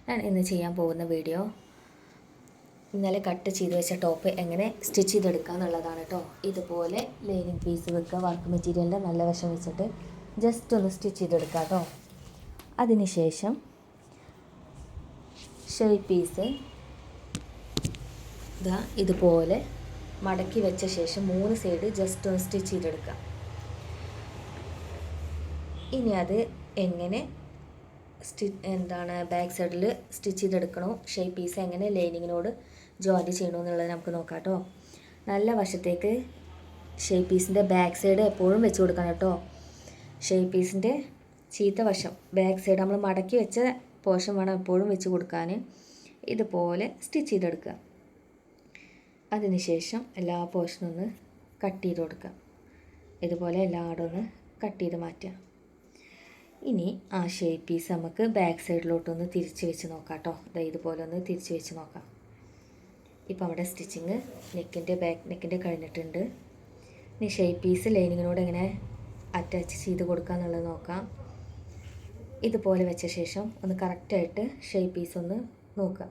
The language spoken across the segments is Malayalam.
ഞാൻ ഇന്ന് ചെയ്യാൻ പോകുന്ന വീഡിയോ ഇന്നലെ കട്ട് ചെയ്ത് വെച്ച ടോപ്പ് എങ്ങനെ സ്റ്റിച്ച് ചെയ്തെടുക്കുക എന്നുള്ളതാണ് കേട്ടോ. ഇതുപോലെ ലൈനിങ് പീസ് വെക്കുക, വർക്ക് മെറ്റീരിയലിൻ്റെ നല്ല വശം വെച്ചിട്ട് ജസ്റ്റ് ഒന്ന് സ്റ്റിച്ച് ചെയ്തെടുക്കുക കേട്ടോ. അതിനുശേഷം ഷേപ്പ് പീസ് ഇതുപോലെ മടക്കി വെച്ച ശേഷം 3 സൈഡ് ജസ്റ്റ് ഒന്ന് സ്റ്റിച്ച് ചെയ്തെടുക്കുക. ഇനി അത് എങ്ങനെ ബാക്ക് സൈഡിൽ സ്റ്റിച്ച് ചെയ്തെടുക്കണോ, ഷേപ്പ് പീസ് എങ്ങനെ ലൈനിങ്ങിനോട് ജോയിൻറ്റ് ചെയ്യണോ എന്നുള്ളത് നമുക്ക് നോക്കാം കേട്ടോ. നല്ല വശത്തേക്ക് ഷേപ്പ് പീസിൻ്റെ ബാക്ക് സൈഡ് എപ്പോഴും വെച്ച് കൊടുക്കണം കേട്ടോ. ഷേപ്പ് പീസിൻ്റെ ചീത്ത വശം ബാക്ക് സൈഡ് നമ്മൾ മടക്കി വെച്ച പോർഷൻ വേണം എപ്പോഴും വെച്ച് കൊടുക്കാൻ. ഇതുപോലെ സ്റ്റിച്ച് ചെയ്തെടുക്കുക. അതിനുശേഷം എല്ലാ പോർഷനും ഒന്ന് കട്ട് ചെയ്ത് കൊടുക്കുക. ഇതുപോലെ എല്ലായിടും ഒന്ന് കട്ട് ചെയ്ത് മാറ്റുക. ഇനി ആ ഷേപ്പ് പീസ് നമുക്ക് ബാക്ക് സൈഡിലോട്ടൊന്ന് തിരിച്ച് വെച്ച് നോക്കാം കേട്ടോ. ഇതുപോലെ ഒന്ന് തിരിച്ച് വെച്ച് നോക്കാം. ഇപ്പോൾ അവിടെ സ്റ്റിച്ചിങ് നെക്കിൻ്റെ കഴിഞ്ഞിട്ടുണ്ട്. ഇനി ഷേപ്പ് പീസ് ലൈനിങ്ങിനോട് എങ്ങനെ അറ്റാച്ച് ചെയ്ത് കൊടുക്കുക എന്നുള്ളത് നോക്കാം. ഇതുപോലെ വെച്ച ശേഷം ഒന്ന് കറക്റ്റായിട്ട് ഷേപ്പ് പീസ് ഒന്ന് നോക്കുക.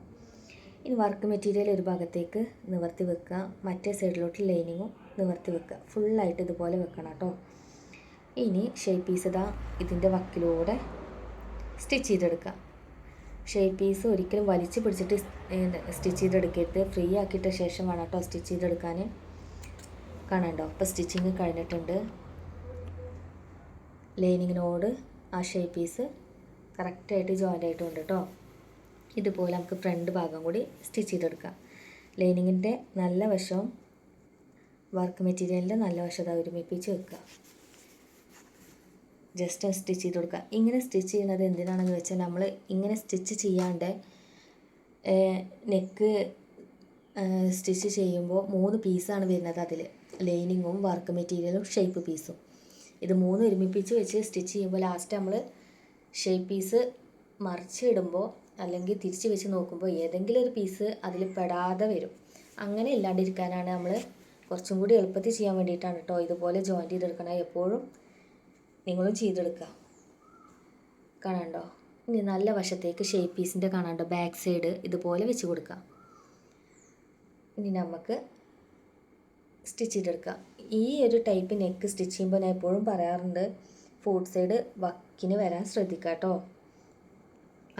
ഇനി വർക്ക് മെറ്റീരിയൽ ഒരു ഭാഗത്തേക്ക് നിവർത്തി വെക്കുക, മറ്റേ സൈഡിലോട്ട് ലൈനിങ്ങും നിവർത്തി വെക്കുക. ഫുള്ളായിട്ട് ഇതുപോലെ വെക്കണം കേട്ടോ. ഇനി ഷേപ്പ് പീസ് ഇതിൻ്റെ വക്കിലൂടെ സ്റ്റിച്ച് ചെയ്തെടുക്കുക. ഷേപ്പ് പീസ് ഒരിക്കലും വലിച്ചു പിടിച്ചിട്ട് സ്റ്റിച്ച് ചെയ്തെടുക്കരുത്. ഫ്രീ ആക്കിയിട്ട ശേഷം വേണം കേട്ടോ സ്റ്റിച്ച് ചെയ്തെടുക്കാൻ. കാണാണ്ടോ, ഇപ്പോൾ സ്റ്റിച്ചിങ് കഴിഞ്ഞിട്ടുണ്ട്. ലൈനിങ്ങിനോട് ആ ഷേപ്പ് പീസ് കറക്റ്റായിട്ട് ജോയിൻ്റ് ആയിട്ടുണ്ട് കേട്ടോ. ഇതുപോലെ നമുക്ക് ഫ്രണ്ട് ഭാഗം കൂടി സ്റ്റിച്ച് ചെയ്തെടുക്കാം. ലൈനിങ്ങിൻ്റെ നല്ല വശവും വർക്ക് മെറ്റീരിയലിൻ്റെ നല്ല വശം ഒരുമിപ്പിച്ച് വെക്കുക. ജസ്റ്റ് സ്റ്റിച്ച് ചെയ്ത് കൊടുക്കുക. ഇങ്ങനെ സ്റ്റിച്ച് ചെയ്യുന്നത് എന്തിനാണെന്ന് വെച്ചാൽ നമ്മൾ ഇങ്ങനെ സ്റ്റിച്ച് ചെയ്യാണ്ട് നെക്ക് സ്റ്റിച്ച് ചെയ്യുമ്പോൾ 3 പീസാണ് വരുന്നത്. അതിൽ ലൈനിങ്ങും വർക്ക് മെറ്റീരിയലും ഷേപ്പ് പീസും. ഇത് 3 ഒരുമിപ്പിച്ച് വെച്ച് സ്റ്റിച്ച് ചെയ്യുമ്പോൾ ലാസ്റ്റ് നമ്മൾ ഷേപ്പ് പീസ് മറിച്ചിടുമ്പോൾ അല്ലെങ്കിൽ തിരിച്ച് വെച്ച് നോക്കുമ്പോൾ ഏതെങ്കിലും ഒരു പീസ് അതിൽ പെടാതെ വരും. അങ്ങനെ ഇല്ലാണ്ടിരിക്കാനാണ് നമ്മൾ കുറച്ചും കൂടി എളുപ്പത്തിൽ ചെയ്യാൻ വേണ്ടിയിട്ടാണ് കേട്ടോ ഇതുപോലെ ജോയിൻറ്റ് ചെയ്തെടുക്കണം. എപ്പോഴും നിങ്ങളും ചെയ്തെടുക്കുക. കാണാണ്ടോ, ഇനി നല്ല വശത്തേക്ക് ഷേപ്പ് പീസിൻ്റെ കാണാണ്ടോ ബാക്ക് സൈഡ് ഇതുപോലെ വെച്ച് കൊടുക്കുക. ഇനി നമുക്ക് സ്റ്റിച്ച് ചെയ്തെടുക്കുക. ഈ ഒരു ടൈപ്പ് നെക്ക് സ്റ്റിച്ച് ചെയ്യുമ്പോൾ ഞാൻ എപ്പോഴും പറയാറുണ്ട്, ഫോർത്ത് സൈഡ് വക്കിന് വരാൻ ശ്രദ്ധിക്കുക കേട്ടോ.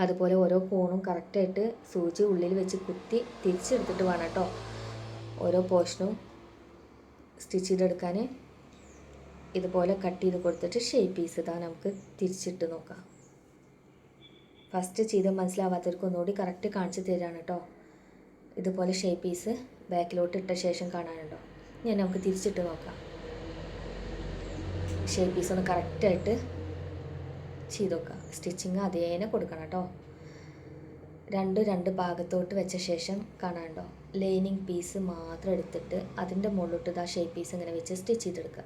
അതുപോലെ ഓരോ കോണും കറക്റ്റായിട്ട് സൂചി ഉള്ളിൽ വെച്ച് കുത്തി തിരിച്ചെടുത്തിട്ട് വേണം കേട്ടോ ഓരോ പോർഷനും സ്റ്റിച്ച് ചെയ്തെടുക്കാൻ. ഇതുപോലെ കട്ട് ചെയ്ത് കൊടുത്തിട്ട് ഷേപ്പ് പീസ് നമുക്ക് തിരിച്ചിട്ട് നോക്കാം. ഫസ്റ്റ് ചെയ്ത് മനസ്സിലാവാത്തവർക്ക് ഒന്നുകൂടി കറക്റ്റ് കാണിച്ച് തരാണ് കേട്ടോ. ഇതുപോലെ ഷേപ്പ് പീസ് ബാക്കിലോട്ട് ഇട്ട ശേഷം കാണാനുണ്ടോ. ഞാൻ നമുക്ക് തിരിച്ചിട്ട് നോക്കാം. ഷേപ്പ് പീസ് ഒന്ന് കറക്റ്റായിട്ട് ചെയ്ത് നോക്കുക. സ്റ്റിച്ചിങ് അതേനെ കൊടുക്കണം കേട്ടോ. രണ്ട് ഭാഗത്തോട്ട് വെച്ച ശേഷം കാണാണ്ടോ ലൈനിങ് പീസ് മാത്രം എടുത്തിട്ട് അതിൻ്റെ മുകളിലോട്ട് ഷേപ്പ് പീസ് ഇങ്ങനെ വെച്ച് സ്റ്റിച്ച് ചെയ്തെടുക്കുക.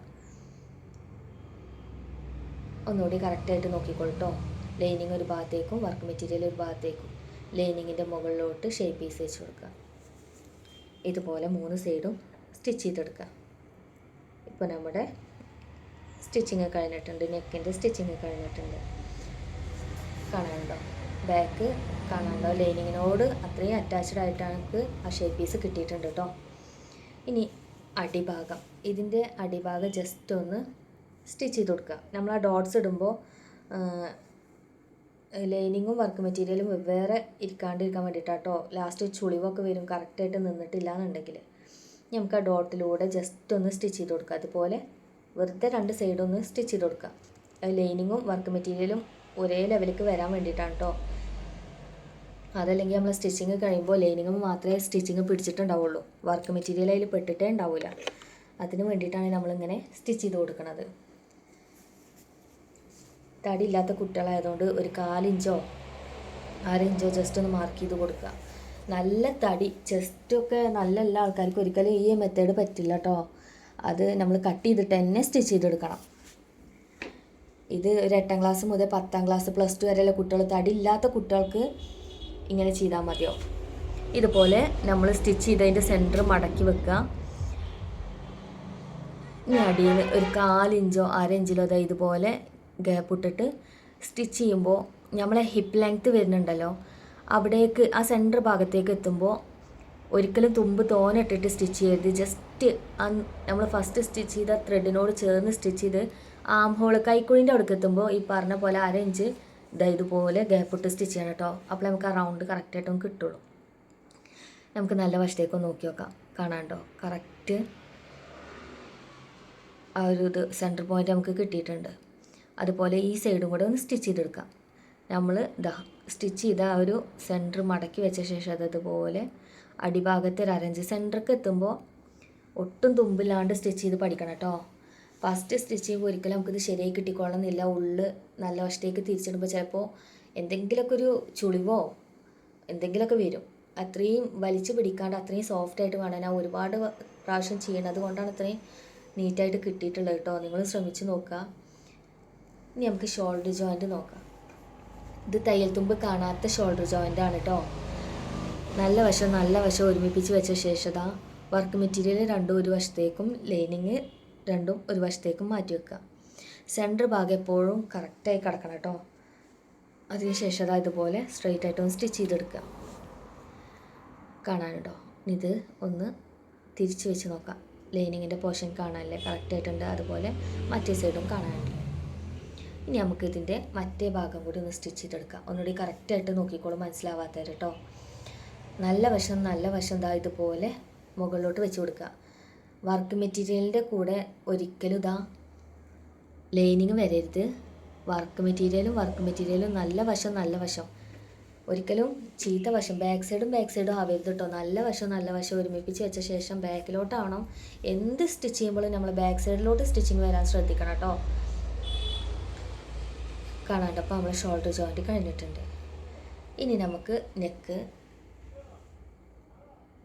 ഒന്നുകൂടി കറക്റ്റായിട്ട് നോക്കിക്കൊള്ളട്ടോ. ലൈനിങ് ഒരു ഭാഗത്തേക്കും വർക്ക് മെറ്റീരിയൽ ഒരു ഭാഗത്തേക്കും ലൈനിങ്ങിൻ്റെ മുകളിലോട്ട് ഷേപ്പ് പീസ് വെച്ച് കൊടുക്കുക. ഇതുപോലെ 3 സൈഡും സ്റ്റിച്ച് ചെയ്തെടുക്കുക. ഇപ്പോൾ നമ്മുടെ സ്റ്റിച്ചിങ് കഴിഞ്ഞിട്ടുണ്ട്. നെക്കിൻ്റെ സ്റ്റിച്ചിങ് കഴിഞ്ഞിട്ടുണ്ട്. കാണാനുണ്ടോ, ബാക്ക് കാണാനുണ്ടോ, ലൈനിങ്ങിനോട് അത്രയും അറ്റാച്ച്ഡ് ആയിട്ടാണ് നമുക്ക് ആ ഷേപ്പ് പീസ് കിട്ടിയിട്ടുണ്ട് കേട്ടോ. ഇനി അടിഭാഗം, ഇതിൻ്റെ അടിഭാഗം ജസ്റ്റ് ഒന്ന് സ്റ്റിച്ച് ചെയ്ത് കൊടുക്കുക. നമ്മൾ ആ ഡോട്ട്സ് ഇടുമ്പോൾ ലൈനിങ്ങും വർക്ക് മെറ്റീരിയലും വെവ്വേറെ ഇരിക്കാണ്ടിരിക്കാൻ വേണ്ടിയിട്ടാണ് കേട്ടോ. ലാസ്റ്റ് ചുളിവൊക്കെ വരും കറക്റ്റായിട്ട് നിന്നിട്ടില്ല എന്നുണ്ടെങ്കിൽ. നമുക്ക് ആ ഡോട്ടിലൂടെ ജസ്റ്റ് ഒന്ന് സ്റ്റിച്ച് ചെയ്ത് കൊടുക്കുക. അതുപോലെ വെറുതെ 2 സൈഡൊന്ന് സ്റ്റിച്ച് ചെയ്ത് കൊടുക്കുക. ലൈനിങ്ങും വർക്ക് മെറ്റീരിയലും ഒരേ ലെവലിലേക്ക് വരാൻ വേണ്ടിയിട്ടാണ് കേട്ടോ. അതല്ലെങ്കിൽ നമ്മൾ സ്റ്റിച്ചിങ് കഴിയുമ്പോൾ ലൈനിങ്ങും മാത്രമേ സ്റ്റിച്ചിങ് പിടിച്ചിട്ടുണ്ടാവുള്ളൂ, വർക്ക് മെറ്റീരിയൽ അതിൽ പെട്ടിട്ടേ ഉണ്ടാവില്ല. അതിന് വേണ്ടിയിട്ടാണ് നമ്മളിങ്ങനെ സ്റ്റിച്ച് ചെയ്ത് കൊടുക്കുന്നത്. തടിയില്ലാത്ത കുട്ടികളായതുകൊണ്ട് ഒരു 4 ഇഞ്ചോ 6 ഇഞ്ചോ ജസ്റ്റ് ഒന്ന് മാർക്ക് ചെയ്ത് കൊടുക്കുക. നല്ല തടി ചെസ്റ്റൊക്കെ നല്ല എല്ലാ ആൾക്കാർക്കും ഒരിക്കലും ഈ മെത്തേഡ് പറ്റില്ല കേട്ടോ. അത് നമ്മൾ കട്ട് ചെയ്തിട്ട് തന്നെ സ്റ്റിച്ച് ചെയ്തെടുക്കണം. ഇത് ഒരു 8ാം ക്ലാസ് മുതൽ 10ാം ക്ലാസ് +2 വരെയുള്ള കുട്ടികൾ, തടിയില്ലാത്ത കുട്ടികൾക്ക് ഇങ്ങനെ ചെയ്താൽ മതിയോ. ഇതുപോലെ നമ്മൾ സ്റ്റിച്ച് ചെയ്തതിൻ്റെ സെൻറ്റർ മടക്കി വെക്കുക. ഇനി അടിയിൽ ഒരു 4 ഇഞ്ചോ 1/2 ഇഞ്ചിലോ ഇതുപോലെ ഗ്യാപ്പ് ഇട്ടിട്ട് സ്റ്റിച്ച് ചെയ്യുമ്പോൾ നമ്മളെ ഹിപ്പ് ലെങ്ത്ത് വരുന്നുണ്ടല്ലോ, അവിടേക്ക് ആ സെൻറ്റർ ഭാഗത്തേക്ക് എത്തുമ്പോൾ ഒരിക്കലും തുമ്പ് തോനിട്ടിട്ട് സ്റ്റിച്ച് ചെയ്യരുത്. ജസ്റ്റ് നമ്മൾ ഫസ്റ്റ് സ്റ്റിച്ച് ചെയ്ത ത്രെഡിനോട് ചേർന്ന് സ്റ്റിച്ച് ചെയ്ത് ആം ഹോൾ കൈക്കുഴിൻ്റെ അവിടേക്ക് എത്തുമ്പോൾ ഈ പറഞ്ഞ പോലെ 1/2 ഇഞ്ച് ഇതുപോലെ ഗ്യാപ്പ് ഇട്ട് സ്റ്റിച്ച് ചെയ്യണം കേട്ടോ. അപ്പോൾ നമുക്ക് ആ റൗണ്ട് കറക്റ്റായിട്ടും കിട്ടുള്ളൂ. നമുക്ക് നല്ല വശത്തേക്ക് നോക്കി നോക്കാം. കാണാണ്ടോ കറക്റ്റ് ആ ഒരു സെൻറ്റർ പോയിൻ്റ് നമുക്ക് കിട്ടിയിട്ടുണ്ട്. അതുപോലെ ഈ സൈഡും കൂടെ ഒന്ന് സ്റ്റിച്ച് ചെയ്തെടുക്കാം. നമ്മൾ സ്റ്റിച്ച് ചെയ്ത ആ ഒരു സെൻറ്റർ മടക്കി വെച്ച ശേഷം അതുപോലെ അടിഭാഗത്തെ ഒരു 1/2 ഇഞ്ച് സെൻറ്റർക്ക് എത്തുമ്പോൾ ഒട്ടും തുമ്പില്ലാണ്ട് സ്റ്റിച്ച് ചെയ്ത് പഠിക്കണം കേട്ടോ. ഫസ്റ്റ് സ്റ്റിച്ച് ചെയ്യുമ്പോൾ ഒരിക്കലും നമുക്കിത് ശരിയായി കിട്ടിക്കൊള്ളണമെന്നില്ല. ഉള്ളിൽ നല്ല വശത്തേക്ക് തിരിച്ചിടുമ്പോൾ ചിലപ്പോൾ എന്തെങ്കിലുമൊക്കെ ഒരു ചുളിവോ എന്തെങ്കിലുമൊക്കെ വരും. അത്രയും വലിച്ചു പിടിക്കാണ്ട് അത്രയും സോഫ്റ്റായിട്ട് വേണം. ഞാൻ ഒരുപാട് പ്രാവശ്യം ചെയ്യണം, അതുകൊണ്ടാണ് അത്രയും നീറ്റായിട്ട് കിട്ടിയിട്ടുള്ളത് കേട്ടോ. നിങ്ങൾ ശ്രമിച്ച് നോക്കുക. ഇനി നമുക്ക് ഷോൾഡർ ജോയിൻറ്റ് നോക്കാം. ഇത് തയ്യൽ തുമ്പ് കാണാത്ത ഷോൾഡർ ജോയിൻ്റ് ആണ് കേട്ടോ. നല്ല വശം ഒരുമിപ്പിച്ച് വെച്ച ശേഷം വർക്ക് മെറ്റീരിയൽ രണ്ടും ഒരു വശത്തേക്കും ലൈനിങ് രണ്ടും ഒരു വശത്തേക്കും മാറ്റി വെക്കുക. സെൻറ്റർ ഭാഗം എപ്പോഴും കറക്റ്റായി കിടക്കണം കേട്ടോ. അതിനുശേഷം ഇതുപോലെ സ്ട്രെയിറ്റ് ആയിട്ടൊന്ന് സ്റ്റിച്ച് ചെയ്തെടുക്കുക. കാണാനുണ്ടോ? ഇത് ഒന്ന് തിരിച്ച് വെച്ച് നോക്കാം. ലൈനിങ്ങിൻ്റെ പോർഷൻ കാണാനല്ലേ കറക്റ്റായിട്ടുണ്ട്. അതുപോലെ മറ്റേ സൈഡും കാണാനുണ്ട്. ഇനി നമുക്ക് ഇതിൻ്റെ മറ്റേ ഭാഗം കൂടി ഒന്ന് സ്റ്റിച്ച് ചെയ്തെടുക്കാം. ഒന്നുകൂടി കറക്റ്റായിട്ട് നോക്കിക്കോളും മനസ്സിലാവാത്തവർ കേട്ടോ. നല്ല വശം ഇതുപോലെ മുകളിലോട്ട് വെച്ച് കൊടുക്കുക. വർക്ക് മെറ്റീരിയലിൻ്റെ കൂടെ ഒരിക്കലും ലൈനിങ് വരരുത്. വർക്ക് മെറ്റീരിയലും നല്ല വശം ഒരിക്കലും ചീത്ത വശം ബാക്ക് സൈഡും ആവരുത് കേട്ടോ. നല്ല വശം ഒരുമിപ്പിച്ച് വെച്ച ശേഷം ബാക്കിലോട്ടാവണം. എന്ത് സ്റ്റിച്ച് ചെയ്യുമ്പോഴും നമ്മൾ ബാക്ക് സൈഡിലോട്ട് സ്റ്റിച്ചിങ് വരാൻ ശ്രദ്ധിക്കണം കേട്ടോ. കാണാണ്ട് അപ്പോൾ നമ്മൾ ഷോൾഡർ ജോയിൻറ്റ് കഴിഞ്ഞിട്ടുണ്ട്. ഇനി നമുക്ക് നെക്ക്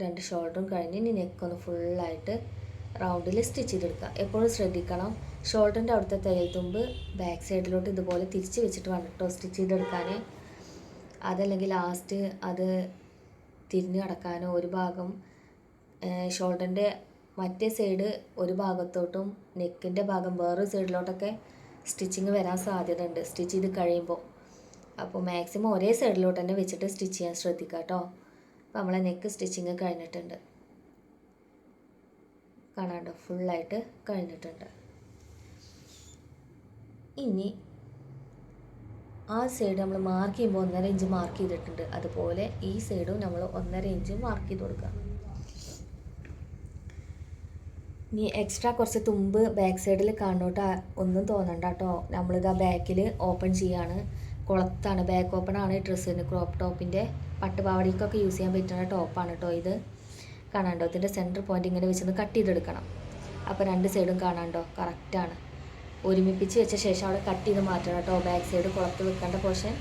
2 ഷോൾഡറും കഴിഞ്ഞ് ഇനി നെക്കൊന്ന് ഫുള്ളായിട്ട് റൗണ്ടിൽ സ്റ്റിച്ച് ചെയ്തെടുക്കുക. എപ്പോഴും ശ്രദ്ധിക്കണം, ഷോൾഡറിൻ്റെ അവിടുത്തെ തയ്യൽ തുമ്പ് ബാക്ക് സൈഡിലോട്ട് ഇതുപോലെ തിരിച്ച് വെച്ചിട്ട് വേണം കേട്ടോ സ്റ്റിച്ച് ചെയ്തെടുക്കാൻ. അതല്ലെങ്കിൽ ലാസ്റ്റ് അത് തിരിഞ്ഞ് കിടക്കാനോ ഒരു ഭാഗം ഷോൾഡറിൻ്റെ മറ്റേ സൈഡ് ഒരു ഭാഗത്തോട്ടും നെക്കിൻ്റെ ഭാഗം വേറൊരു സൈഡിലോട്ടൊക്കെ സ്റ്റിച്ചിങ് വരാൻ സാധ്യത ഉണ്ട് സ്റ്റിച്ച് ചെയ്ത് കഴിയുമ്പോൾ. അപ്പോൾ മാക്സിമം ഒരേ സൈഡിലോട്ട് തന്നെ വെച്ചിട്ട് സ്റ്റിച്ച് ചെയ്യാൻ ശ്രദ്ധിക്കുക കേട്ടോ. അപ്പോൾ നമ്മളെ നെക്ക് സ്റ്റിച്ചിങ് കഴിഞ്ഞിട്ടുണ്ട്. കാണാണ്ടോ ഫുള്ളായിട്ട് കഴിഞ്ഞിട്ടുണ്ട്. ഇനി ആ സൈഡ് നമ്മൾ മാർക്ക് ചെയ്യുമ്പോൾ 1.5 ഇഞ്ച് മാർക്ക് ചെയ്തിട്ടുണ്ട്. അതുപോലെ ഈ സൈഡും നമ്മൾ 1.5 ഇഞ്ച് മാർക്ക് ചെയ്ത് കൊടുക്കുക. ഇനി എക്സ്ട്രാ കുറച്ച് തുമ്പ് ബാക്ക് സൈഡിൽ കാണോട്ട് ഒന്നും തോന്നണ്ട കേട്ടോ. നമ്മളിതാ ബാക്കിൽ ഓപ്പൺ ചെയ്യാണ്. കുളത്താണ്, ബാക്ക് ഓപ്പൺ ആണ് ഡ്രസ്സിന്. ക്രോപ്പ് ടോപ്പിൻ്റെ പട്ടുപാവടിക്കൊക്കെ യൂസ് ചെയ്യാൻ പറ്റുന്ന ടോപ്പാണ് കേട്ടോ ഇത്. കാണാണ്ടോ ഇതിൻ്റെ സെൻറ്റർ പോയിൻ്റ് ഇങ്ങനെ വെച്ചൊന്ന് കട്ട് ചെയ്തെടുക്കണം. അപ്പോൾ 2 സൈഡും കാണാണ്ടോ കറക്റ്റാണ്. ഒരുമിപ്പിച്ച് വെച്ച ശേഷം അവിടെ കട്ട് ചെയ്ത് മാറ്റണം കേട്ടോ ബാക്ക് സൈഡ് കുളത്ത് വെക്കേണ്ട പോർഷൻ.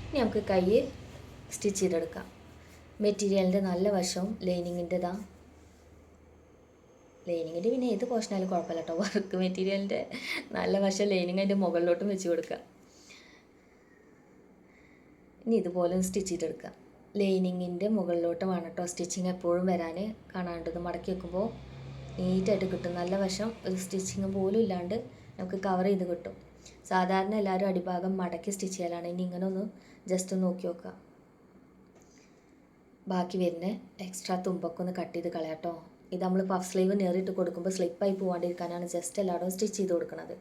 ഇനി നമുക്ക് കൈ സ്റ്റിച്ച് ചെയ്തെടുക്കാം. മെറ്റീരിയലിൻ്റെ നല്ല വശവും ലൈനിങ്ങിൻ്റെ ലൈനിങ്ങിൻ്റെ പിന്നെ ഏത് പോർഷനായാലും കുഴപ്പമില്ല കേട്ടോ. വർക്ക് മെറ്റീരിയലിൻ്റെ നല്ല വശം ലൈനിങ് അതിൻ്റെ മുകളിലോട്ടും വെച്ച് കൊടുക്കുക. ഇനി ഇതുപോലെ സ്റ്റിച്ച് ചെയ്തെടുക്കുക. ലൈനിങ്ങിൻ്റെ മുകളിലോട്ട് വേണം കേട്ടോ സ്റ്റിച്ചിങ് എപ്പോഴും വരാൻ. കാണാണ്ടത് മടക്കി വെക്കുമ്പോൾ നീറ്റായിട്ട് കിട്ടും. നല്ല വശം ഒരു സ്റ്റിച്ചിങ് പോലും ഇല്ലാണ്ട് നമുക്ക് കവർ ചെയ്ത് കിട്ടും. സാധാരണ എല്ലാവരും അടിഭാഗം മടക്കി സ്റ്റിച്ച് ചെയ്യലാണ്. ഇനി ഇങ്ങനെ ഒന്ന് ജസ്റ്റ് നോക്കി നോക്കുക. ബാക്കി വരുന്ന എക്സ്ട്രാ തുമ്പൊക്കെ ഒന്ന് കട്ട് ചെയ്ത് കളയാട്ടോ. ഇത് നമ്മൾ പഫ് സ്ലീവ് നേറിയിട്ട് കൊടുക്കുമ്പോൾ സ്ലിപ്പായി പോകാണ്ടിരിക്കാനാണ് ജസ്റ്റ് എല്ലാവരും സ്റ്റിച്ച് ചെയ്ത് കൊടുക്കുന്നത്.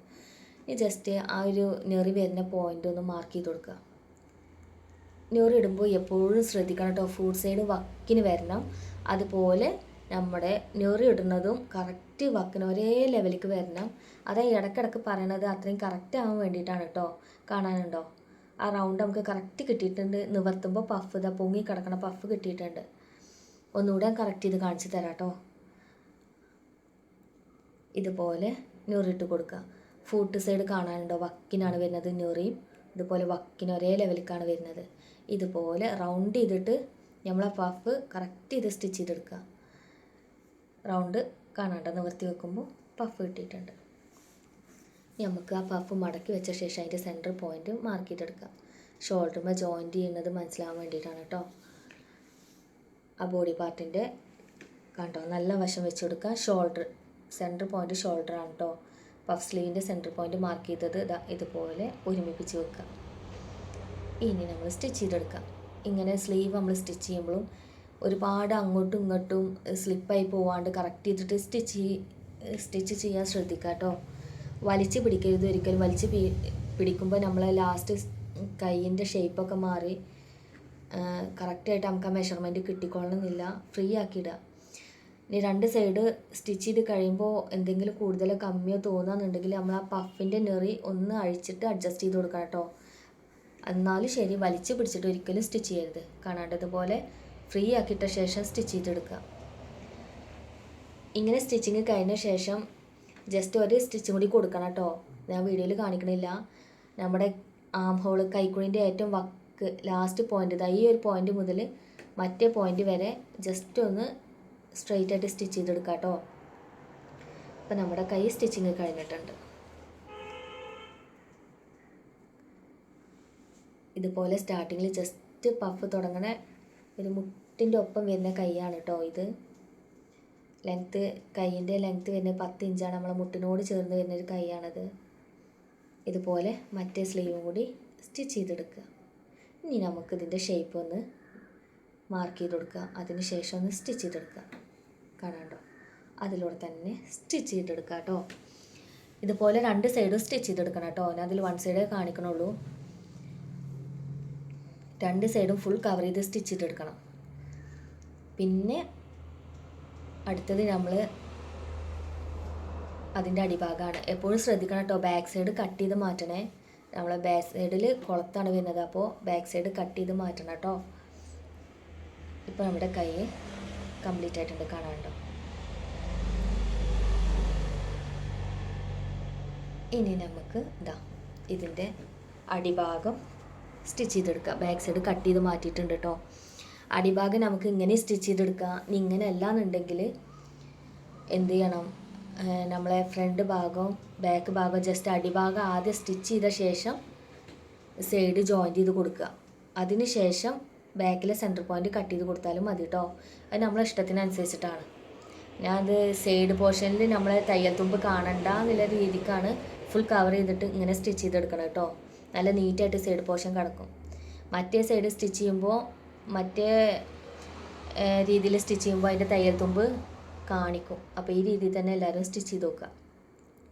ഇനി ജസ്റ്റ് ആ ഒരു നെറി വരുന്ന പോയിൻ്റ് ഒന്ന് മാർക്ക് ചെയ്ത് കൊടുക്കുക. നെറി ഇടുമ്പോൾ എപ്പോഴും ശ്രദ്ധിക്കണം കേട്ടോ, ഫുഡ് സൈഡ് വക്കിന് വരണം. അതുപോലെ നമ്മുടെ നെറി ഇടുന്നതും കറക്റ്റ് വക്കിന് ഒരേ ലെവലിലേക്ക് വരണം. അതായത് ഇടയ്ക്കിടയ്ക്ക് പറയണത് അത്രയും കറക്റ്റ് ആവാൻ വേണ്ടിയിട്ടാണ് കേട്ടോ. കാണാനുണ്ടോ ആ റൗണ്ട് നമുക്ക് കറക്റ്റ് കിട്ടിയിട്ടുണ്ട്. നിവർത്തുമ്പോൾ പഫ് പൊങ്ങി കിടക്കണ പഫ് കിട്ടിയിട്ടുണ്ട്. ഒന്നുകൂടെ കറക്റ്റ് ചെയ്ത് കാണിച്ച് തരാം കേട്ടോ. ഇതുപോലെ നെറിയിട്ട് കൊടുക്കുക. ഫൂട്ട് സൈഡ് കാണാനുണ്ടോ വക്കിനാണ് വരുന്നത്. നെറിയും ഇതുപോലെ വക്കിന് ഒരേ ലെവലിലേക്കാണ് വരുന്നത്. ഇതുപോലെ റൗണ്ട് ചെയ്തിട്ട് നമ്മളെ പഫ് കറക്റ്റ് ചെയ്ത് സ്റ്റിച്ച് ചെയ്തെടുക്കുക. റൗണ്ട് കാണാണ്ട് നിവർത്തി വെക്കുമ്പോൾ പഫ് കിട്ടിയിട്ടുണ്ട്. നമുക്ക് ആ പഫ് മടക്കി വെച്ച ശേഷം അതിൻ്റെ സെൻറ്റർ പോയിൻ്റ് മാർക്ക് ചെയ്തെടുക്കുക. ഷോൾഡറുമ്പോൾ ജോയിൻറ്റ് ചെയ്യുന്നത് മനസ്സിലാവാൻ വേണ്ടിയിട്ടാണ് കേട്ടോ. ആ ബോഡി പാർട്ടിൻ്റെ കണ്ടോ നല്ല വശം വെച്ച് കൊടുക്കുക. ഷോൾഡർ സെൻറ്റർ പോയിൻ്റ് ഷോൾഡറാണ് കേട്ടോ. പഫ് സ്ലീവിൻ്റെ സെൻറ്റർ പോയിൻ്റ് മാർക്ക് ചെയ്തത് ഇതുപോലെ ഒരുമിപ്പിച്ച് വെക്കുക. ഇനി നമ്മൾ സ്റ്റിച്ച് ചെയ്തെടുക്കാം. ഇങ്ങനെ സ്ലീവ് നമ്മൾ സ്റ്റിച്ച് ചെയ്യുമ്പോഴും ഒരുപാട് അങ്ങോട്ടും ഇങ്ങോട്ടും സ്ലിപ്പായി പോവാണ്ട് കറക്റ്റ് ചെയ്തിട്ട് സ്റ്റിച്ച് ചെയ്യാൻ ശ്രദ്ധിക്കുക കേട്ടോ. വലിച്ച് പിടിക്കരുത് ഒരിക്കലും. വലിച്ച് പിടിക്കുമ്പോൾ നമ്മളെ ലാസ്റ്റ് കൈയിൻ്റെ ഷേപ്പൊക്കെ മാറി കറക്റ്റായിട്ട് നമുക്ക് ആ മെഷർമെൻറ്റ് കിട്ടിക്കൊള്ളണമെന്നില്ല. ഫ്രീ ആക്കിയിടുക. ഇനി 2 സൈഡ് സ്റ്റിച്ച് ചെയ്ത് കഴിയുമ്പോൾ എന്തെങ്കിലും കൂടുതലോ കമ്മിയോ തോന്നുകയെന്നുണ്ടെങ്കിൽ നമ്മൾ ആ പഫിൻ്റെ നെറി ഒന്ന് അഴിച്ചിട്ട് അഡ്ജസ്റ്റ് ചെയ്ത് കൊടുക്കാം കേട്ടോ. എന്നാലും ശരി, വലിച്ച് പിടിച്ചിട്ട് ഒരിക്കലും സ്റ്റിച്ച് ചെയ്യരുത്. കാണാണ്ടതുപോലെ ഫ്രീ ആക്കിയിട്ട ശേഷം സ്റ്റിച്ച് ചെയ്തെടുക്കുക. ഇങ്ങനെ സ്റ്റിച്ചിങ് കഴിഞ്ഞ ശേഷം ജസ്റ്റ് ഒരു സ്റ്റിച്ചും കൂടി കൊടുക്കണം കേട്ടോ. ഞാൻ വീഡിയോയിൽ കാണിക്കണില്ല. നമ്മുടെ ആം ഹോള്, കൈക്കുഴിൻ്റെ ഏറ്റവും വക്ക് ലാസ്റ്റ് പോയിൻ്റ്, ഈ ഒരു പോയിൻ്റ് മുതൽ മറ്റേ പോയിൻ്റ് വരെ ജസ്റ്റ് ഒന്ന് സ്ട്രെയിറ്റ് ആയിട്ട് സ്റ്റിച്ച് ചെയ്തെടുക്കുക കേട്ടോ. അപ്പം നമ്മുടെ കൈ സ്റ്റിച്ചിങ് കഴിഞ്ഞിട്ടുണ്ട്. ഇതുപോലെ സ്റ്റാർട്ടിങ്ങിൽ ജസ്റ്റ് പഫ് തുടങ്ങണ ഒരു മുട്ടിൻ്റെ ഒപ്പം വരുന്ന കൈയാണ് കേട്ടോ ഇത്. കൈയിൻ്റെ ലെങ്ത്ത് വരുന്നത് 10 ഇഞ്ചാണ്. നമ്മളെ മുട്ടിനോട് ചേർന്ന് വരുന്നൊരു കൈയാണത്. ഇതുപോലെ മറ്റേ സ്ലീവും കൂടി സ്റ്റിച്ച് ചെയ്തെടുക്കുക. ഇനി നമുക്കിതിൻ്റെ ഷേപ്പ് ഒന്ന് മാർക്ക് ചെയ്ത് കൊടുക്കുക. അതിന് ശേഷം ഒന്ന് സ്റ്റിച്ച് ചെയ്തെടുക്കുക. കാണാണ്ടോ, അതിലൂടെ തന്നെ സ്റ്റിച്ച് ചെയ്തെടുക്കുക കേട്ടോ. ഇതുപോലെ 2 സൈഡും സ്റ്റിച്ച് ചെയ്തെടുക്കണം കേട്ടോ. ഞാൻ അതിൽ 1 സൈഡേ കാണിക്കണുള്ളൂ. 2 സൈഡും ഫുൾ കവർ ചെയ്ത് സ്റ്റിച്ച് ചെയ്തെടുക്കണം. പിന്നെ അടുത്തത് നമ്മൾ അതിൻ്റെ അടിഭാഗമാണ്. എപ്പോഴും ശ്രദ്ധിക്കണം കേട്ടോ, ബാക്ക് സൈഡ് കട്ട് ചെയ്ത് മാറ്റണേ. നമ്മളെ ബാക്ക് സൈഡിൽ കുളത്താണ് വരുന്നത്, അപ്പോൾ ബാക്ക് സൈഡ് കട്ട് ചെയ്ത് മാറ്റണം കേട്ടോ. ഇപ്പോൾ നമ്മുടെ കൈ കംപ്ലീറ്റ് ആയിട്ടുണ്ട്. കാണാണ്ടോ. ഇനി നമുക്ക് ഇതിൻ്റെ അടിഭാഗം സ്റ്റിച്ച് ചെയ്തെടുക്കുക. ബാക്ക് സൈഡ് കട്ട് ചെയ്ത് മാറ്റിയിട്ടുണ്ട് കേട്ടോ. അടിഭാഗം നമുക്ക് ഇങ്ങനെ സ്റ്റിച്ച് ചെയ്തെടുക്കാം. ഇങ്ങനെ അല്ലാന്നുണ്ടെങ്കിൽ എന്ത് ചെയ്യണം, നമ്മളെ ഫ്രണ്ട് ഭാഗവും ബാക്ക് ഭാഗവും ജസ്റ്റ് അടിഭാഗം ആദ്യം സ്റ്റിച്ച് ചെയ്ത ശേഷം സൈഡ് ജോയിൻറ്റ് ചെയ്ത് കൊടുക്കുക. അതിന് ശേഷം ബാക്കിലെ സെൻറ്റർ പോയിൻ്റ് കട്ട് ചെയ്ത് കൊടുത്താലും മതി കേട്ടോ. അത് നമ്മളെ ഇഷ്ടത്തിനനുസരിച്ചിട്ടാണ്. ഞാൻ അത് സൈഡ് പോർഷനിൽ നമ്മളെ തയ്യൽ തുമ്പ് കാണണ്ട എന്നുള്ള രീതിക്കാണ് ഫുൾ കവർ ചെയ്തിട്ട് ഇങ്ങനെ സ്റ്റിച്ച് ചെയ്തെടുക്കണം കേട്ടോ. നല്ല നീറ്റായിട്ട് സൈഡ് പോർഷൻ കിടക്കും. മറ്റേ സൈഡ് സ്റ്റിച്ച് ചെയ്യുമ്പോൾ മറ്റേ രീതിയിൽ സ്റ്റിച്ച് ചെയ്യുമ്പോൾ അതിൻ്റെ തയ്യൽ തുമ്പ് കാണിക്കും. അപ്പോൾ ഈ രീതിയിൽ തന്നെ എല്ലാവരും സ്റ്റിച്ച് ചെയ്ത് നോക്കുക.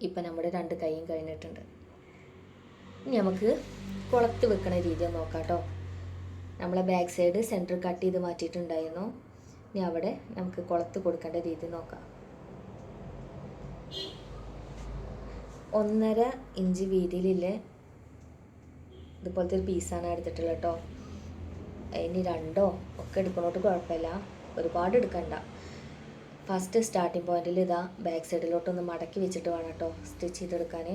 ഇപ്പം നമ്മുടെ 2 കൈയും കഴിഞ്ഞിട്ടുണ്ട്. ഇനി നമുക്ക് കുളത്ത് വെക്കണ രീതി ഒന്ന് നോക്കാം കേട്ടോ. നമ്മളെ ബാക്ക് സൈഡ് സെൻറ്റർ കട്ട് ചെയ്ത് മാറ്റിയിട്ടുണ്ടായിരുന്നു. ഇനി അവിടെ നമുക്ക് കുളത്ത് കൊടുക്കേണ്ട രീതി നോക്കാം. 1.5 ഇഞ്ച് വീതിയിലില്ലേ ഇതുപോലത്തെ ഒരു പീസാണ് എടുത്തിട്ടുള്ളത് കേട്ടോ. ഇനി 2 ഒക്കെ എടുക്കുന്നോട്ട് കുഴപ്പമില്ല, ഒരുപാട് എടുക്കണ്ട. ഫസ്റ്റ് സ്റ്റാർട്ടിങ് പോയിന്റിൽ ബാക്ക് സൈഡിലോട്ടൊന്ന് മടക്കി വെച്ചിട്ട് വേണം കേട്ടോ സ്റ്റിച്ച് ചെയ്തെടുക്കാൻ.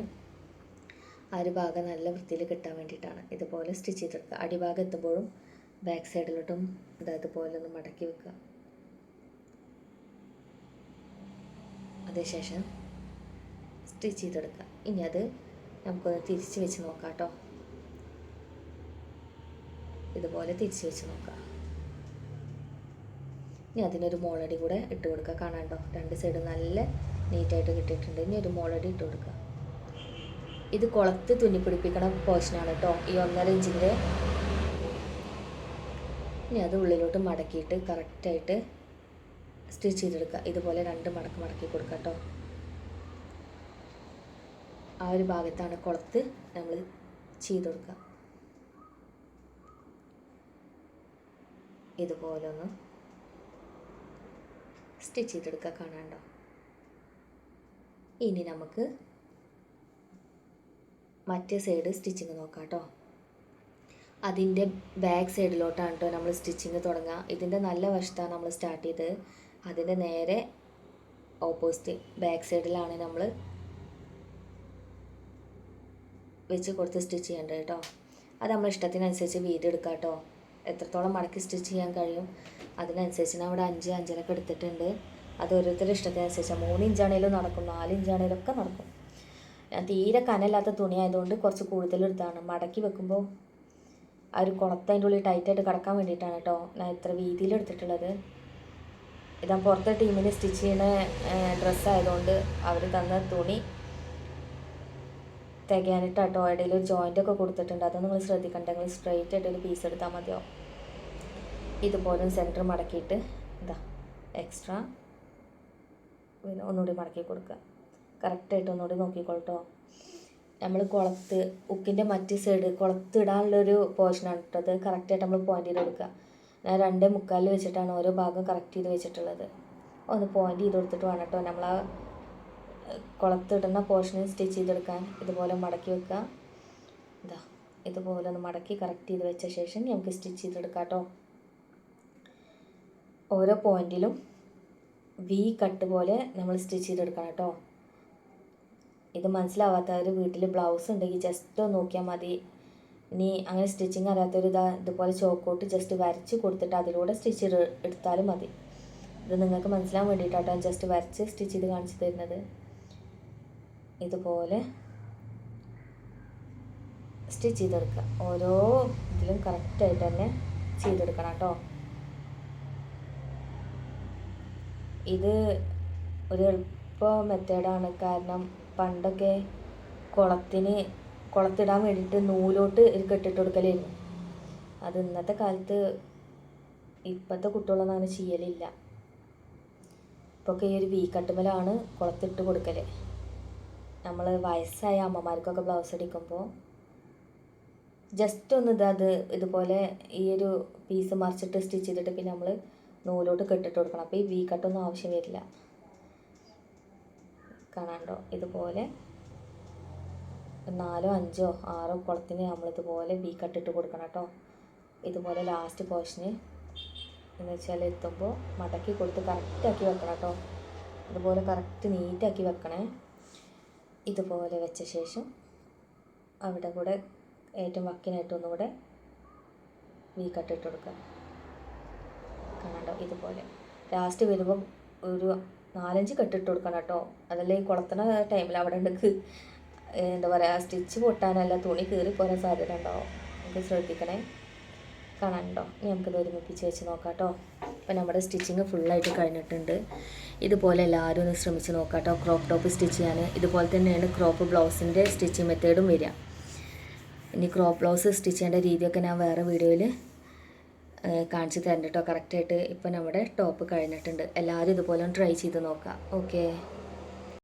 ആ ഒരു ഭാഗം നല്ല വൃത്തിയിൽ കിട്ടാൻ വേണ്ടിയിട്ടാണ് ഇതുപോലെ സ്റ്റിച്ച് ചെയ്തെടുക്കുക. അടിഭാഗം എത്തുമ്പോഴും ബാക്ക് സൈഡിലോട്ടും ഇതുപോലെ ഒന്ന് മടക്കി വെക്കുക. അതിനുശേഷം സ്റ്റിച്ച് ചെയ്തെടുക്കുക. ഇനി അത് നമുക്കൊന്ന് തിരിച്ച് വെച്ച് നോക്കാം കേട്ടോ. ഇതുപോലെ തിരിച്ച് വെച്ച് നോക്കാം. ഇനി അതിനൊരു മോളടി കൂടെ ഇട്ട് കൊടുക്കുക. കാണാണ്ടോ, 2 സൈഡ് നല്ല നീറ്റായിട്ട് കിട്ടിയിട്ടുണ്ട്. ഇനി ഒരു മോളടി ഇട്ട് കൊടുക്കുക. ഇത് കുളത്ത് തുന്നിപ്പിടിപ്പിക്കണ പോർഷനാണ് കേട്ടോ, ഈ 1.5 ഇഞ്ചിൻ്റെ. ഇനി അത് ഉള്ളിലോട്ട് മടക്കിയിട്ട് കറക്റ്റായിട്ട് സ്റ്റിച്ച് ചെയ്തെടുക്കുക. ഇതുപോലെ 2 മടക്ക് മടക്കി കൊടുക്കുക കേട്ടോ. ആ ഒരു ഭാഗത്താണ് കുളത്ത് നമ്മൾ ചെയ്ത് കൊടുക്കുക. ഇതുപോലെ ഒന്ന് സ്റ്റിച്ച് ചെയ്തെടുക്കുക. കാണാണ്ടോ. ഇനി നമുക്ക് മറ്റേ സൈഡ് സ്റ്റിച്ചിങ് നോക്കാം കേട്ടോ. അതിൻ്റെ ബാക്ക് സൈഡിലോട്ടാണ് കേട്ടോ നമ്മൾ സ്റ്റിച്ചിങ് തുടങ്ങുക. ഇതിൻ്റെ നല്ല വശത്താണ് നമ്മൾ സ്റ്റാർട്ട് ചെയ്തത്. അതിൻ്റെ നേരെ ഓപ്പോസിറ്റ് ബാക്ക് സൈഡിലാണ് നമ്മൾ വെച്ച് കൊടുത്ത് സ്റ്റിച്ച് ചെയ്യേണ്ടത് കേട്ടോ. അത് നമ്മൾ ഇഷ്ടത്തിനനുസരിച്ച് വീതി എടുക്കാം കേട്ടോ. എത്രത്തോളം മടക്കി സ്റ്റിച്ച് ചെയ്യാൻ കഴിയും അതിനനുസരിച്ച് ഞാൻ ഇവിടെ 5, 5.5 എടുത്തിട്ടുണ്ട്. അത് ഓരോരുത്തരുടെ ഇഷ്ടത്തിനനുസരിച്ചാണ്. 3 ഇഞ്ചാണേലും നടക്കും, 4 ഇഞ്ചാണേലും ഒക്കെ നടക്കും. ഞാൻ തീരെ കനമില്ലാത്ത തുണി ആയതുകൊണ്ട് കുറച്ച് കൂടുതലെടുത്താണ്. മടക്കി വെക്കുമ്പോൾ ആ ഒരു കുളത്ത് അതിൻ്റെ ഉള്ളിൽ ടൈറ്റായിട്ട് കിടക്കാൻ വേണ്ടിയിട്ടാണ് കേട്ടോ ഞാൻ ഇത്ര വീതിയിലെടുത്തിട്ടുള്ളത്. ഇതാ പുറത്തെ ടീമിന് സ്റ്റിച്ച് ചെയ്യുന്ന ഡ്രസ്സായതുകൊണ്ട് അവർ തന്ന തുണി തികയാനിട്ടാട്ടോ ഇടയിൽ ഒരു ജോയിൻ്റൊക്കെ കൊടുത്തിട്ടുണ്ട്. അതൊന്നും നിങ്ങൾ ശ്രദ്ധിക്കണ്ട. നിങ്ങൾ സ്ട്രെയിറ്റ് ആയിട്ട് ഒരു പീസ് എടുത്താൽ മതിയാവും. ഇതുപോലെ സെൻറ്റർ മടക്കിയിട്ട് ഇതാ എക്സ്ട്രാ പിന്നെ ഒന്നുകൂടി മടക്കി കൊടുക്കുക. കറക്റ്റായിട്ട് ഒന്നുകൂടി നോക്കിക്കോട്ടോ. നമ്മൾ കുളത്ത് ഉക്കിൻ്റെ മറ്റേ സൈഡ് കുളത്തിടാനുള്ളൊരു പോർഷനാണ് കേട്ടോ. അത് കറക്റ്റായിട്ട് നമ്മൾ പോയിൻ്റ് ചെയ്ത് കൊടുക്കുക. ഞാൻ 2.25 വെച്ചിട്ടാണ് ഓരോ ഭാഗം കറക്റ്റ് ചെയ്ത് വെച്ചിട്ടുള്ളത്. ഒന്ന് പോയിൻ്റ് ചെയ്ത് കൊടുത്തിട്ട് വേണം കേട്ടോ നമ്മൾ ആ കുളത്തിടുന്ന പോർഷന് സ്റ്റിച്ച് ചെയ്തെടുക്കാൻ. ഇതുപോലെ മടക്കി വെക്കുക. ഇതാ ഇതുപോലെ ഒന്ന് മടക്കി കറക്റ്റ് ചെയ്ത് വെച്ച ശേഷം നമുക്ക് സ്റ്റിച്ച് ചെയ്തെടുക്കാം കേട്ടോ. ഓരോ പോയിൻറ്റിലും വി കട്ട് പോലെ നമ്മൾ സ്റ്റിച്ച് ചെയ്തെടുക്കണം കേട്ടോ. ഇത് മനസ്സിലാവാത്തവർ വീട്ടിൽ ബ്ലൗസ് ഉണ്ടെങ്കിൽ ജസ്റ്റ് ഒന്ന് നോക്കിയാൽ മതി. ഇനി അങ്ങനെ സ്റ്റിച്ചിങ് അറിയാത്തവർ ഇതുപോലെ ചോക്കോട്ട് ജസ്റ്റ് വരച്ച് കൊടുത്തിട്ട് അതിലൂടെ സ്റ്റിച്ച് എടുത്താലും മതി. ഇത് നിങ്ങൾക്ക് മനസ്സിലാൻ വേണ്ടിയിട്ടാട്ടോ ജസ്റ്റ് വരച്ച് സ്റ്റിച്ച് ചെയ്ത് കാണിച്ചു തരുന്നത്. ഇതുപോലെ സ്റ്റിച്ച് ചെയ്തെടുക്കുക. ഓരോ ഇതിലും കറക്റ്റായിട്ട് തന്നെ ചെയ്തെടുക്കണം കേട്ടോ. ഇത് ഒരു എളുപ്പ മെത്തേഡാണ്. കാരണം പണ്ടൊക്കെ കുളത്തിടാൻ വേണ്ടിയിട്ട് നൂലോട്ട് കെട്ടിട്ട് കൊടുക്കലായിരുന്നു. അത് ഇന്നത്തെ കാലത്ത് ഇപ്പോഴത്തെ കുട്ടികളൊന്നും അങ്ങനെ ചെയ്യലില്ല. ഇപ്പൊക്കെ ഈ ഒരു വീക്കട്ടുമലാണ് കുളത്തിട്ട് കൊടുക്കൽ. നമ്മൾ വയസ്സായ അമ്മമാർക്കൊക്കെ ബ്ലൗസ് അടിക്കുമ്പോൾ ജസ്റ്റ് ഒന്ന് ഇതുപോലെ ഈ ഒരു പീസ് മറിച്ചിട്ട് സ്റ്റിച്ച് ചെയ്തിട്ട് പിന്നെ നമ്മൾ നൂലോട്ട് കെട്ടിട്ട് കൊടുക്കണം. അപ്പോൾ ഈ വി കട്ടൊന്നും ആവശ്യം വരില്ല. കാണാണ്ടോ ഇതുപോലെ 4, 5, 6 കുളത്തിന് നമ്മളിതുപോലെ വി കട്ടിട്ട് കൊടുക്കണം കേട്ടോ. ഇതുപോലെ ലാസ്റ്റ് പോർഷന് എന്ന് വെച്ചാൽ എത്തുമ്പോൾ മടക്കി കൊടുത്ത് കറക്റ്റാക്കി വെക്കണം കേട്ടോ. ഇതുപോലെ കറക്റ്റ് നീറ്റാക്കി വെക്കണേ. ഇതുപോലെ വെച്ച ശേഷം അവിടെ കൂടെ ഏറ്റവും വക്കിനായിട്ട് ഒന്നുകൂടെ വി കട്ടിട്ട് കൊടുക്കുക. കാണാണ്ടോ ഇതുപോലെ ലാസ്റ്റ് വരുമ്പം ഒരു 4-5 കെട്ടിട്ട് കൊടുക്കണം കേട്ടോ. അതല്ല ഈ കുളത്തുന്ന ടൈമിൽ അവിടെ ഉണ്ടെങ്കിൽ എന്താ പറയുക സ്റ്റിച്ച് പൊട്ടാനല്ല തുണി കീറിപ്പോരാൻ സാധ്യത ഉണ്ടാവും. നമുക്ക് ശ്രദ്ധിക്കണേ. കാണാനുണ്ടോ? ഇനി നമുക്കിത് ഒരുമിപ്പിച്ച് വെച്ച് നോക്കാം കേട്ടോ. അപ്പോൾ നമ്മുടെ സ്റ്റിച്ചിങ് ഫുള്ളായിട്ട് കഴിഞ്ഞിട്ടുണ്ട്. ഇതുപോലെ എല്ലാവരും ഒന്ന് ശ്രമിച്ച് നോക്കാം കേട്ടോ. ക്രോപ്പ് ടോപ്പ് സ്റ്റിച്ച് ചെയ്യാൻ ഇതുപോലെ തന്നെയാണ് ക്രോപ്പ് ബ്ലൗസിൻ്റെ സ്റ്റിച്ചിങ് മെത്തേഡും വരിക. ഇനി ക്രോപ്പ് ബ്ലൗസ് സ്റ്റിച്ച് ചെയ്യേണ്ട രീതിയൊക്കെ ഞാൻ വേറെ വീഡിയോയിൽ കാണിച്ച് തരണ്ട കേട്ടോ കറക്റ്റായിട്ട്. ഇപ്പോൾ നമ്മുടെ ടോപ്പ് കഴിഞ്ഞിട്ടുണ്ട്. എല്ലാവരും ഇതുപോലെ ഒന്ന് ട്രൈ ചെയ്ത് നോക്കാം. ഓക്കെ.